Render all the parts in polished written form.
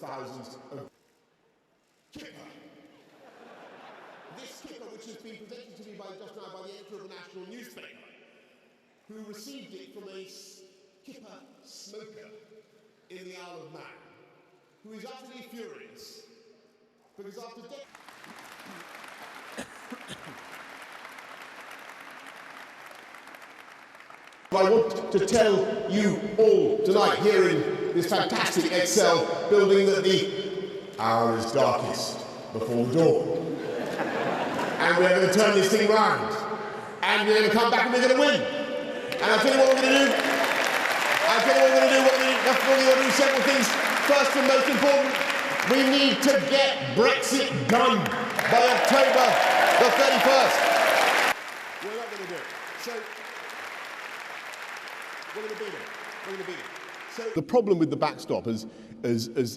thousands of kipper. This kipper, which has been presented to me just now by the editor of a national newspaper, who received it from a kipper smoker in the Isle of Man, who is utterly furious because after I want to tell you all tonight here in this fantastic Excel building that the hour is darkest before the dawn. And we're going to turn this thing round. And we're going to come back and we're going to win. And I'll tell you what we're going to do. I'll tell you what we're going to do. We're going to do several things. First and most important, we need to get Brexit done by October the 31st. We're not going to do it. So, we're going to beat it. We're going to beat it. So the problem with the backstop, as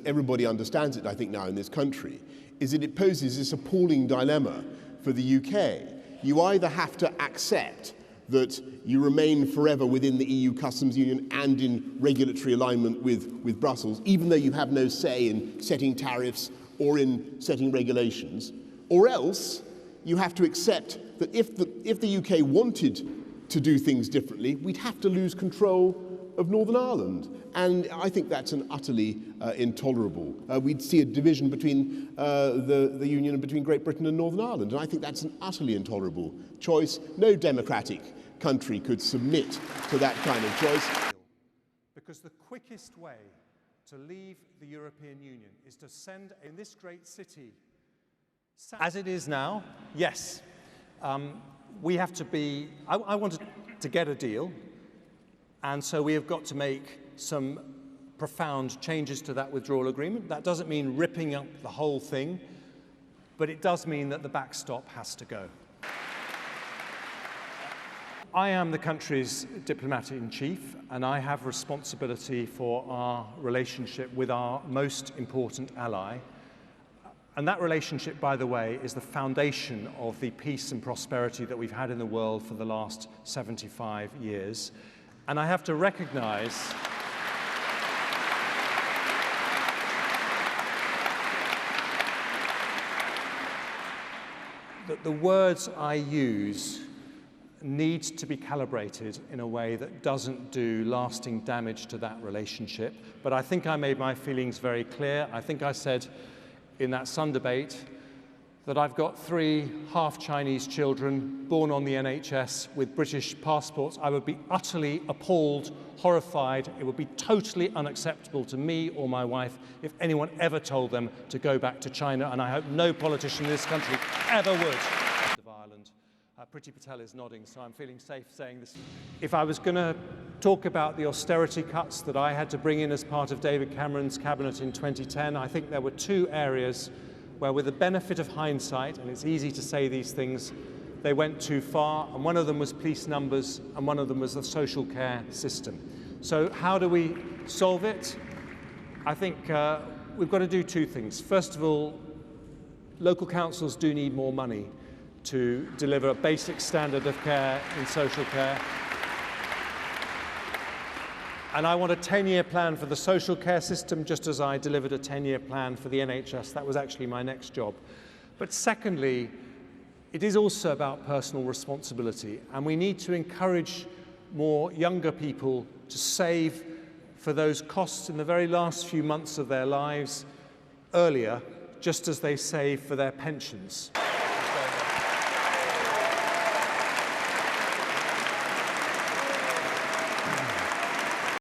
everybody understands it, I think, now in this country, is that it poses this appalling dilemma for the UK. You either have to accept that you remain forever within the EU customs union and in regulatory alignment with Brussels, even though you have no say in setting tariffs or in setting regulations, or else you have to accept that if the UK wanted to do things differently, we'd have to lose control of Northern Ireland. And I think that's an utterly intolerable. We'd see a division between the Union and between Great Britain and Northern Ireland. And I think that's an utterly intolerable choice. No democratic country could submit to that kind of choice. Because the quickest way to leave the European Union is to send in this great city, as it is now, yes. We have to be, I wanted to get a deal, and so we have got to make some profound changes to that withdrawal agreement. That doesn't mean ripping up the whole thing, but it does mean that the backstop has to go. I am the country's diplomat-in-chief, and I have responsibility for our relationship with our most important ally. And that relationship, by the way, is the foundation of the peace and prosperity that we've had in the world for the last 75 years. And I have to recognize that the words I use need to be calibrated in a way that doesn't do lasting damage to that relationship. But I think I made my feelings very clear. I think I said in that Sun debate that I've got 3 half-Chinese children born on the NHS with British passports. I would be utterly appalled, horrified. It would be totally unacceptable to me or my wife if anyone ever told them to go back to China, and I hope no politician in this country ever would. Of Ireland. Priti Patel is nodding, so I'm feeling safe saying this. If I was going to talk about the austerity cuts that I had to bring in as part of David Cameron's cabinet in 2010, I think there were 2 areas where, with the benefit of hindsight, and it's easy to say these things, they went too far, and one of them was police numbers, and one of them was the social care system. So how do we solve it? I think we've got to do 2 things. First of all, local councils do need more money to deliver a basic standard of care in social care. And I want a 10-year plan for the social care system, just as I delivered a 10-year plan for the NHS. That was actually my next job. But secondly, it is also about personal responsibility, and we need to encourage more younger people to save for those costs in the very last few months of their lives earlier, just as they save for their pensions.